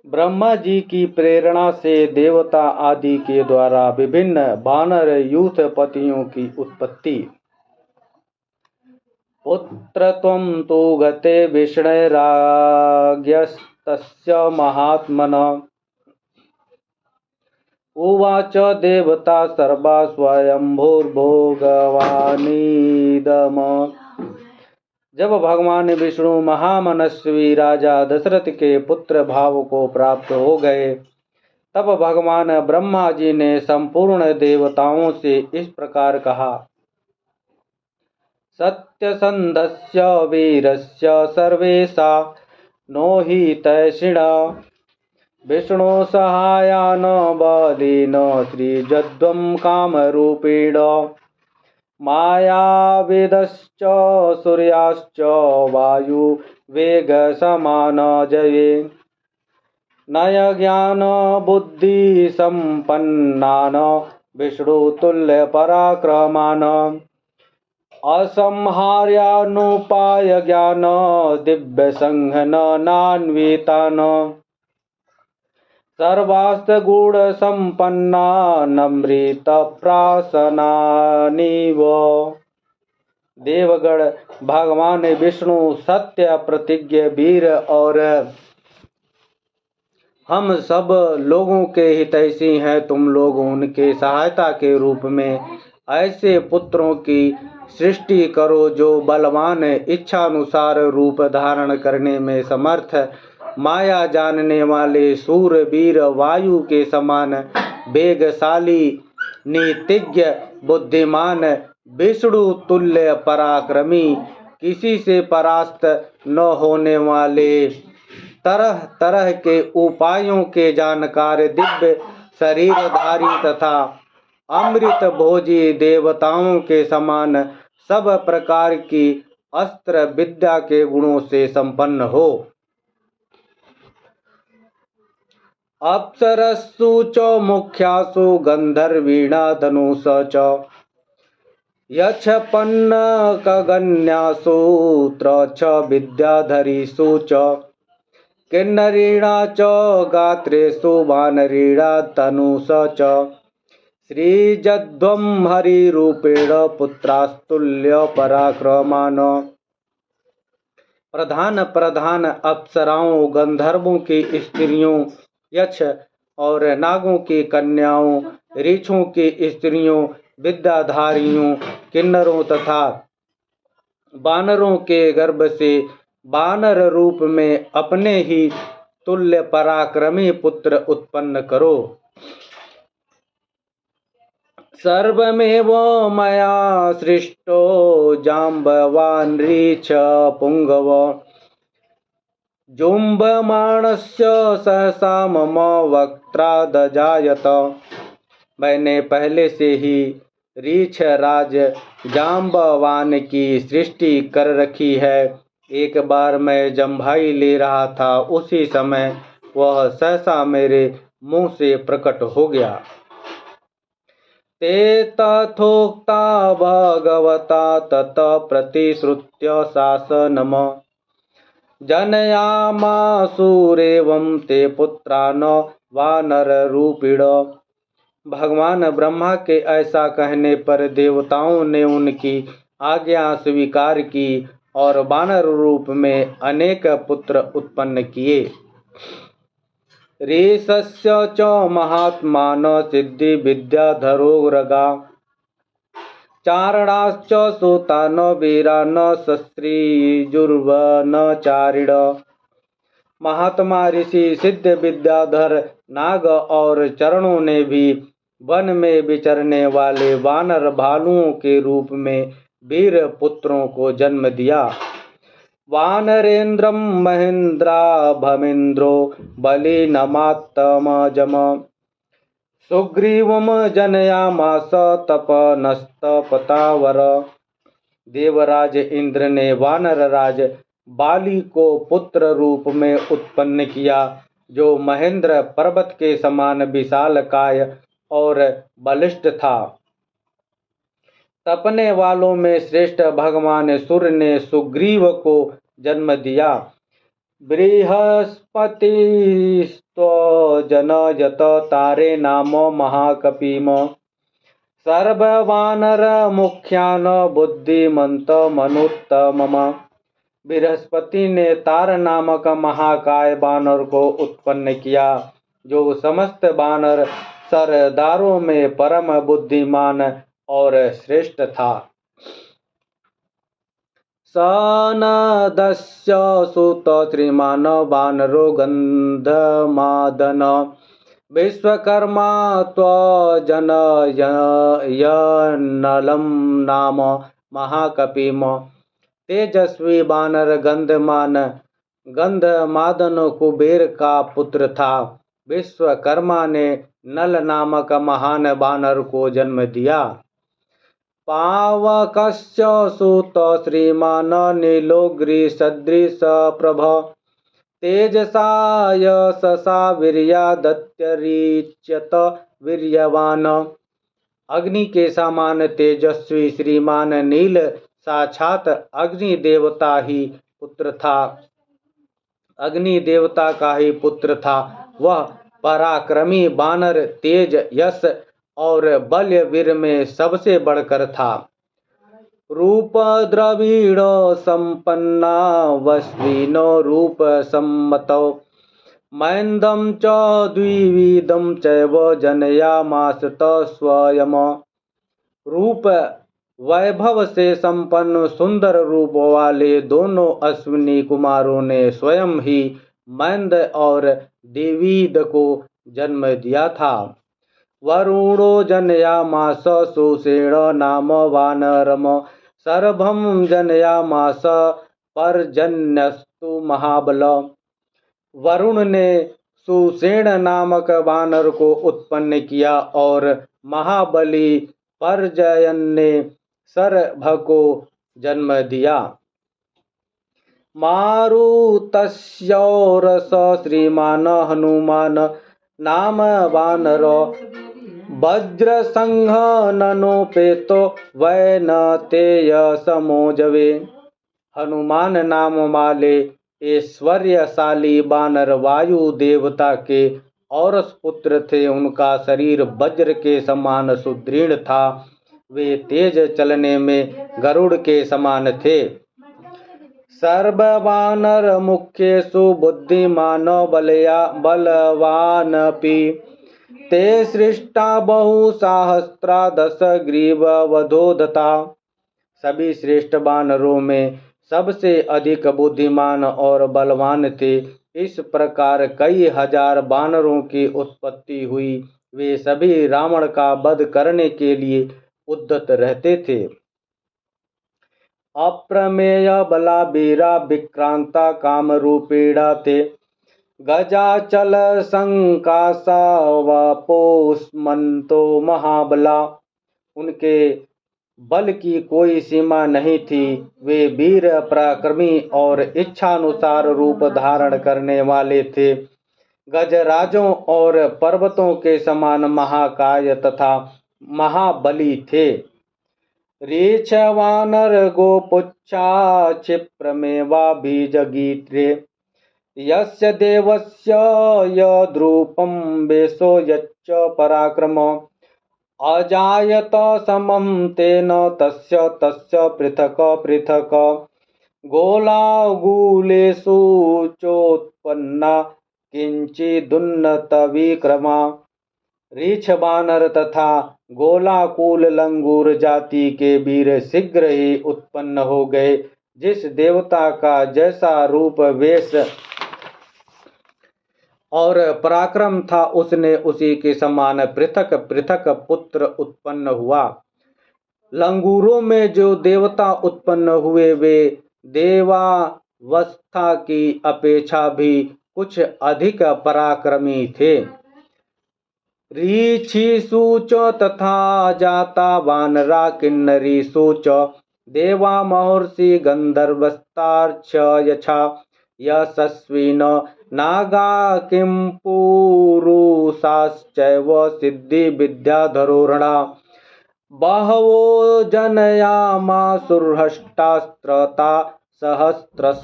ब्रह्मा जी की प्रेरणा से देवता आदि के द्वारा विभिन्न वानर यूथ पतियों की उत्पत्ति। पुत्र त्वं तु गते विष्णुराज्ञस्तस्य महात्मनः। उवाच देवता सर्वा स्वयंभूर्भोगवानीदम। जब भगवान विष्णु महामनस्वी राजा दशरथ के पुत्र भाव को प्राप्त हो गए, तब भगवान ब्रह्मा जी ने संपूर्ण देवताओं से इस प्रकार कहा। सत्यसंधस्य वीरस्य सर्वेशा नो हि तैषिणा। विष्णु सहायान बलेन श्रीजद्वं कामरूपेण। मायावेदश्च सूर्याश्च वायु वेग समान जये। नय ज्ञान बुद्धि संपन्नान विष्णु तुल्य पराक्रमान। असंहार्यानुपाय ज्ञान दिव्य संघन नान्वितान। सर्वास्त्र गुण संपन्ना नमृत प्रासनानिव। देवगण भगवान विष्णु सत्य प्रतिज्ञ वीर और हम सब लोगों के हितैषी हैं। तुम लोग उनके सहायता के रूप में ऐसे पुत्रों की सृष्टि करो जो बलवान, इच्छानुसार रूप धारण करने में समर्थ, माया जानने वाले, शूरवीर, वायु के समान वेगशाली, नीतिज्ञ, बुद्धिमान, विष्णु तुल्य पराक्रमी, किसी से परास्त न होने वाले, तरह तरह के उपायों के जानकार, दिव्य शरीरधारी तथा अमृत भोजी, देवताओं के समान सब प्रकार की अस्त्र विद्या के गुणों से संपन्न हो। अप्सरस्सु च मुख्यासु गंधर्वीणा धनुष च। यक्षपन्नकगण्यासु त्र विद्याधरीषु च। किन्नरीणा च गात्रेषु वानरीणा तनुष च। श्रीजद्वं हरिरूपेण पुत्रास्तुल्य पराक्रमान। प्रधान प्रधान अप्सराओं, गंधर्वों की स्त्रियों, यक्ष और नागों की कन्याओं, ऋषियों की स्त्रियों, विद्याधारियों, किन्नरों तथा वानरों के गर्भ से वानर रूप में अपने ही तुल्य पराक्रमी पुत्र उत्पन्न करो। सर्वमेव मया सृष्टो जाम्बवान् ऋक्ष पुंगव। जुम्बमाणस्य सहसा मम वक्त्रादजायत। मैंने पहले से ही ऋक्ष राज जाम्बवान की सृष्टि कर रखी है। एक बार मैं जम्भाई ले रहा था, उसी समय वह सहसा मेरे मुंह से प्रकट हो गया। ते तथोक्ता भगवता तत प्रतिश्रुत्य शासनम्। जनयामासुरेवं ते पुत्रान् वानररूपिण। भगवान ब्रह्मा के ऐसा कहने पर देवताओं ने उनकी आज्ञा स्वीकार की और वानर रूप में अनेक पुत्र उत्पन्न किए। ऋषस्य च महात्मान सिद्धि विद्याधरोरगा। चारणाश्च सूतान वीरान शस्त्रीजुर्वनचारिण। महात्मा, ऋषि, सिद्ध, विद्याधर, नाग और चरणों ने भी वन में विचरने वाले वानर भालुओं के रूप में वीर पुत्रों को जन्म दिया। वानरेन्द्रं महेन्द्राभमिन्द्रो बलिनमात्तमजम्। सुग्रीवं जनयामास तपनस्तपतावर। देवराज इंद्र ने वानर राज बाली को पुत्र रूप में उत्पन्न किया, जो महेंद्र पर्वत के समान विशालकाय और बलिष्ठ था। तपने वालों में श्रेष्ठ भगवान सूर्य ने सुग्रीव को जन्म दिया। बृहस्पति तो जनयत तारे नाम महाकपिम सर्ववानर मुख्यान बुद्धिमंत मनुत्तमम। बृहस्पति ने तार नामक महाकाय बानर को उत्पन्न किया, जो समस्त बानर सरदारों में परम बुद्धिमान और श्रेष्ठ था। सनदस्य सुत श्रीमान वानरो गंधमादन विश्वकर्मा त्वजनयनलं नाम महाकपिम। तेजस्वी बानर गंधमादन कुबेर का पुत्र था। विश्वकर्मा ने नल नामक महान बानर को जन्म दिया। पावकस्य सुत श्रीमान नीलोग्रीसदृश प्रभ तेजसा यशसा वीर्यादत्यरीच्यत वीर्यवान। अग्नि के समान तेजस्वी श्रीमान नील साक्षात अग्नि देवता का ही पुत्र था। वह पराक्रमी बानर तेज, यश और बल वीर में सबसे बढ़कर था। रूप द्रविड़ संपन्ना वस्विनो रूप सम्मतो मैन्दम च द्विविधम चैव जनयामासत स्वयं। रूप वैभव से संपन्न सुंदर रूप वाले दोनों अश्विनी कुमारों ने स्वयं ही मैंद और द्विविध को जन्म दिया था। वरुणो जनयामास सुषेण नाम वानरम सर्वं जनयामास पर्जन्यस्तु महाबल। वरुण ने सुषेण नामक वानर को उत्पन्न किया और महाबली पर्जयन ने सर्भ को जन्म दिया। मारुतस्योरस श्रीमान हनुमान नाम वानर वज्रसंघननोपेतो वैनतेय समोजवे। हनुमान नाम वाले ऐश्वर्यशाली बानर वायु देवता के औरस पुत्र थे। उनका शरीर वज्र के समान सुदृढ़ था। वे तेज चलने में गरुड़ के समान थे। सर्ववानर मुख्येषु बुद्धिमान बलवानपि ते सृष्टा बहुसहस्रा दश ग्रीववधोधता। सभी श्रेष्ठ बानरों में सबसे अधिक बुद्धिमान और बलवान थे। इस प्रकार कई हजार बानरों की उत्पत्ति हुई। वे सभी रावण का वध करने के लिए उद्यत रहते थे। अप्रमेय बला वीरा विक्रांता कामरूपीणा थे गजाचल संकासा वपोष्मन्तो महाबला। उनके बल की कोई सीमा नहीं थी। वे वीर पराक्रमी और इच्छानुसार रूप धारण करने वाले थे। गजराजों और पर्वतों के समान महाकाय तथा महाबली थे। रीछ वानर गोपुच्छा क्षिप्रमेवा बीजगीत्रे यस्य देवस्य यद्रूपं वेशो यच्च पराक्रम अजायत समं तेन तस्य पृथक पृथक गोलागुलेषु चोत्पन्ना किंचिदुन्नत विक्रमा। रीछ बानर तथा गोलाकुल लंगूर जाति के वीर शीघ्र ही उत्पन्न हो गए। जिस देवता का जैसा रूप वेश और पराक्रम था, उसने उसी के समान पृथक पृथक पुत्र उत्पन्न हुआ। लंगूरों में जो देवता उत्पन्न हुए वे देवावस्था की अपेक्षा भी कुछ अधिक पराक्रमी थे। रीछीषु च तथा जाता वानरा किन्नरीषु च देवा महर्षि गंधर्वस्तार्क्ष यथा यशस्विन नागा किं पुरुषाश्चैव सिद्धि विद्याधरोरणा बहवो जनयामासुर्हष्टास्त्रता सहस्रश।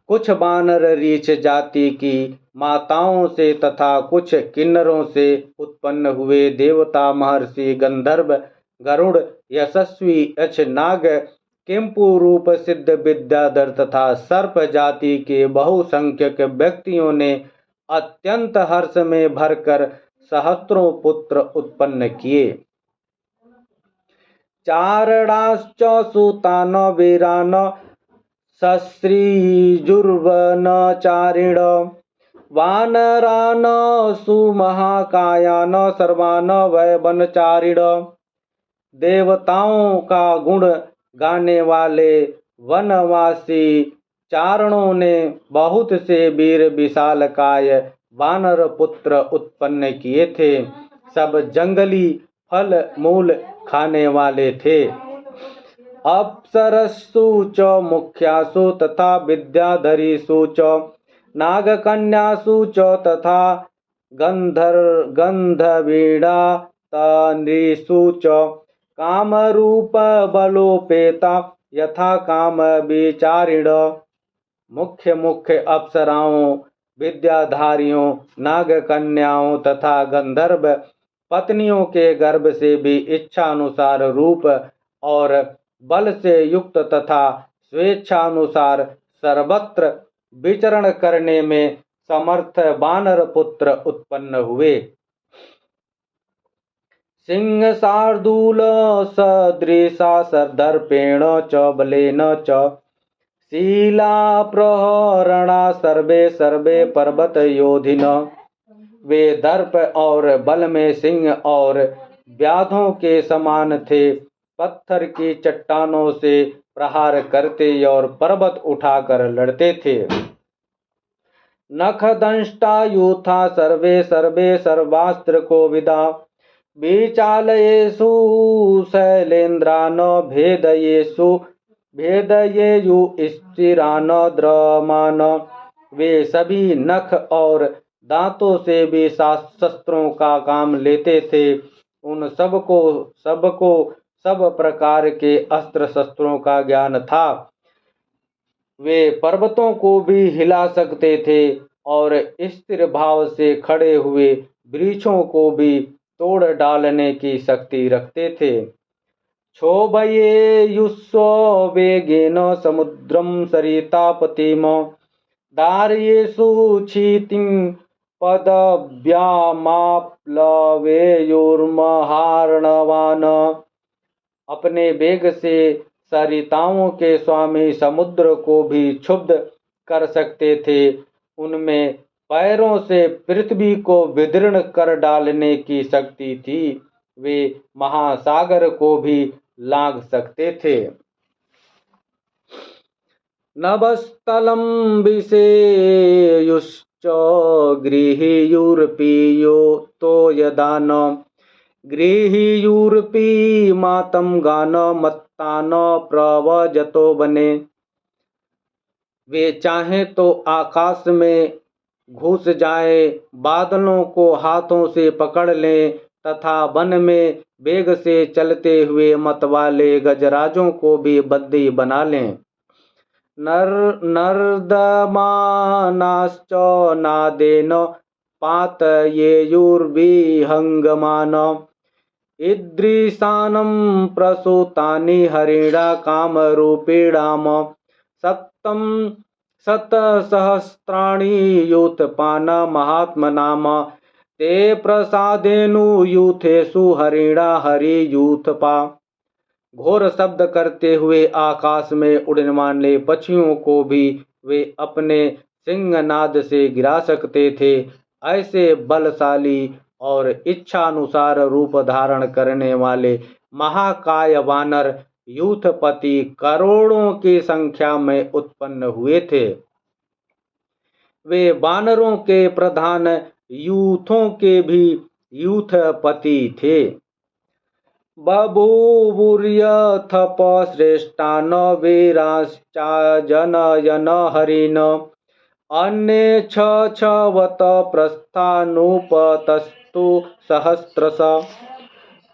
कुछ वानर रीछ जाति की माताओं से तथा कुछ किन्नरों से उत्पन्न हुए देवता महर्षि गंधर्व गरुड़ यशस्वी यक्ष नाग किंपु रूप सिद्ध विद्याधर तथा सर्प जाति के बहुसंख्यक व्यक्तियों ने अत्यंत हर्ष में भरकर सहस्त्रों पुत्र उत्पन्न किए। चारणाश्च सुतान वीरान सश्रीजुर्वनचारिण वानरान सुमहाकायान सर्वान वै वनचारिण। देवताओं का गुण गाने वाले वनवासी चारणों ने बहुत से वीर विशालकाय वानर पुत्र उत्पन्न किए थे। सब जंगली फल मूल खाने वाले थे। अप्सरस्सु च मुख्यासु तथा विद्याधरीषु च नागकन्यासु च तथा गंधर्वीणा तनृषु च कामरूप बलोपेता यथा काम विचारिण। मुख्य मुख्य अप्सराओं विद्याधारियों नागकन्याओं तथा गंधर्व पत्नियों के गर्भ से भी इच्छानुसार रूप और बल से युक्त तथा स्वेच्छानुसार सर्वत्र विचरण करने में समर्थ वानर पुत्र उत्पन्न हुए। सिंह शार्दूल सदृशा सर्दर्पेण च बलेन च शीला प्रहरणा सर्वे सर्वे पर्वत योधिन। वे दर्प और बल में सिंह और व्याधों के समान थे। पत्थर की चट्टानों से प्रहार करते और पर्वत उठाकर लड़ते थे। नखदंष्टा यूथा सर्वे सर्वे सर्वास्त्र कोविदा विचालयेषु शैलेन्द्रान भेदयेषु भेदयेयु स्थिरान द्रमान। वे सभी नख और दांतों से भी शस्त्रों का काम लेते थे। उन सबको सब प्रकार के अस्त्र शस्त्रों का ज्ञान था। वे पर्वतों को भी हिला सकते थे और स्थिर भाव से खड़े हुए वृक्षों को भी तोड़ डालने की शक्ति रखते थे। क्षोभयेयुस्व वेगेन समुद्रम सरितापतिम दार्येषु क्षितिं पदव्यामाप्लवेयुर्महार्णवान्। अपने वेग से सरिताओं के स्वामी समुद्र को भी क्षुब्ध कर सकते थे। उनमें पैरों से पृथ्वी को विदीर्ण कर डालने की शक्ति थी। वे महासागर को भी लांघ सकते थे। नभस्थलं विषेयुश्च गृहीयुर्पीयो तो यदान गृहीयुर्पी मातम गान मत्तान प्रवजतो बने। वे चाहें तो आकाश में घुस जाए, बादलों को हाथों से पकड़ लें तथा वन में वेग से चलते हुए मतवाले गजराजों को भी बंदी बना लें। नर्दमानाश्च नादेन पातयेयुर्विहंगमान ईदृशानं प्रसूतानि हरिणा कामरूपिणाम शतसहस्राणि यूथपान महात्मनाम ते प्रसादेनुयूथेषु हरिणा हरियूथपा। घोर शब्द करते हुए आकाश में उड़ने वाले पक्षियों को भी वे अपने सिंहनाद से गिरा सकते थे। ऐसे बलशाली और इच्छानुसार रूप धारण करने वाले महाकाय वानर यूथपति करोड़ों की संख्या में उत्पन्न हुए थे। वे वानरों के प्रधान यूथों के भी यूथपति थे। बभूवुर्यथप श्रेष्ठान वीराश्चाजनयन हरिण अन्ये छवत प्रस्थानुपतस्तु सहस्रश।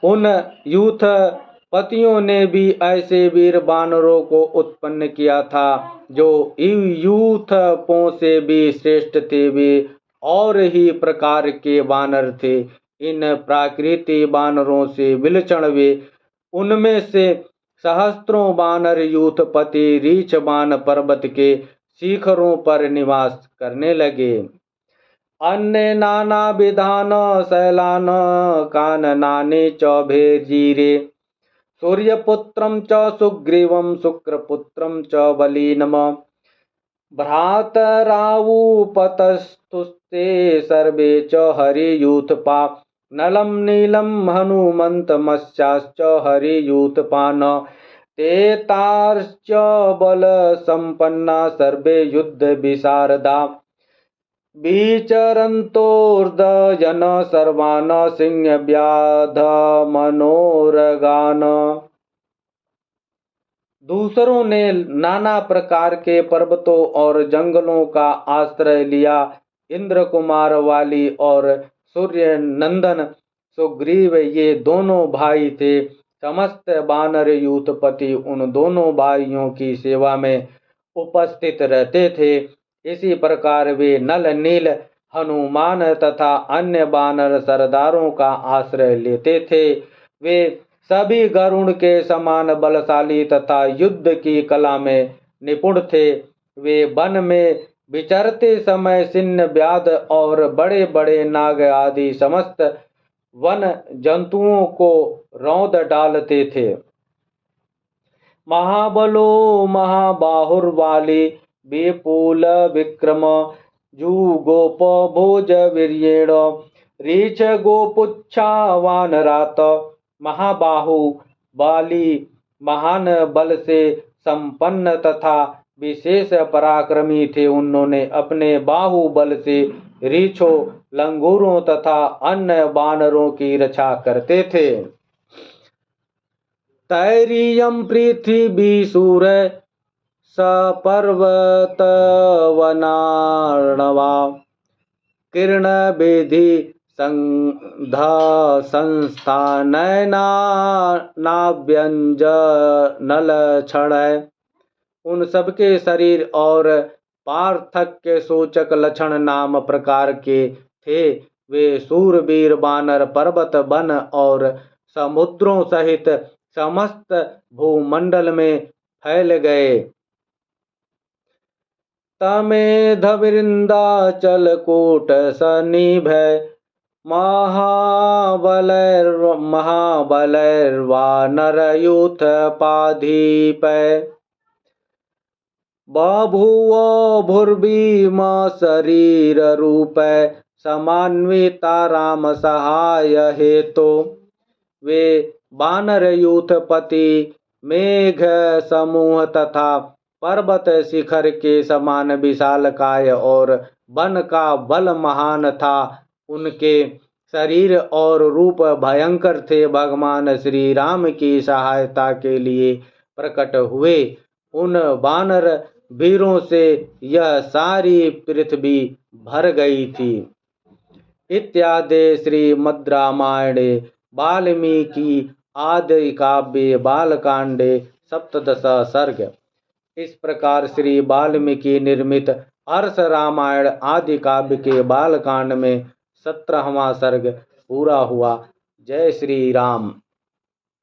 उन यूथपतियों पतियों ने भी ऐसे वीर बानरों को उत्पन्न किया था जो यूथपों से भी श्रेष्ठ थे। वे और ही प्रकार के बानर थे। इन प्राकृतिक बानरों से विलक्षण वे उनमें से सहस्त्रों बानर यूथपति रीछबान पर्वत के शिखरों पर निवास करने लगे। अन्य नाना विधान शैलान काननानि च भेजीरे सूर्यपुत्रं च सुग्रीवं शुक्रपुत्रं च बलिनम भ्रातरावुपतस्तुस्ते सर्वे च हरियूथपा नलं नीलं हनुमन्तमश्चाश्च हरियूथपान् ते तार्श्च बलसम्पन्ना सर्वे युद्धविशारदा विचरन्तोर्दयन सर्वान् सिंहव्याधमनोरगान्। दूसरों ने नाना प्रकार के पर्वतों और जंगलों का आश्रय लिया। इंद्र कुमार वाली और सूर्य नंदन सुग्रीव ये दोनों भाई थे। समस्त बानर यूथपति उन दोनों भाइयों की सेवा में उपस्थित रहते थे। इसी प्रकार वे नल नील हनुमान तथा अन्य बानर सरदारों का आश्रय लेते थे। वे सभी गरुड़ के समान बलशाली तथा युद्ध की कला में निपुण थे। वे वन में विचरते समय सिंह व्याध और बड़े बड़े नाग आदि समस्त वन जंतुओं को रौंद डालते थे। महाबलो महाबाहुर्वाली विपुल विक्रम जुगोप भोज वीर्येण रीछ गोपुच्छा वानरात। महाबाहु बाली महान बल से संपन्न तथा विशेष पराक्रमी थे। उन्होंने अपने बाहुबल से रीछों लंगूरों तथा अन्य बानरों की रक्षा करते थे। तैरियं पृथ्वी सूर्य सपर्वत वनार्णवा किरण विधि संधा संस्था नैना नाभ्यंजनल क्षण। उन सबके शरीर और पार्थक्य सूचक लक्षण नाम प्रकार के थे। वे सूरवीर बानर पर्वत वन और समुद्रों सहित समस्त भूमंडल में फैल गए। तमेधवृंदाचल कूट सनिभय महाबलैर्वानरयूथपाधिपै बभूव भूर्भीम शरीर रूपै समान्विता राम सहाय हेतु। वे बानर यूथपति मेघ समूह तथा पर्वत शिखर के समान विशालकाय और वन का बल महान था। उनके शरीर और रूप भयंकर थे। भगवान श्री राम की सहायता के लिए प्रकट हुए। उन बानर वीरों से यह सारी पृथ्वी भर गई थी। इत्यादि श्रीमद् रामायणे वाल्मीकि आदि काव्ये बालकांडे सप्तदश सर्ग। इस प्रकार श्री वाल्मीकि निर्मित हर्ष रामायण आदि काव्य के बालकांड में 17वां सर्ग पूरा हुआ। जय श्री राम।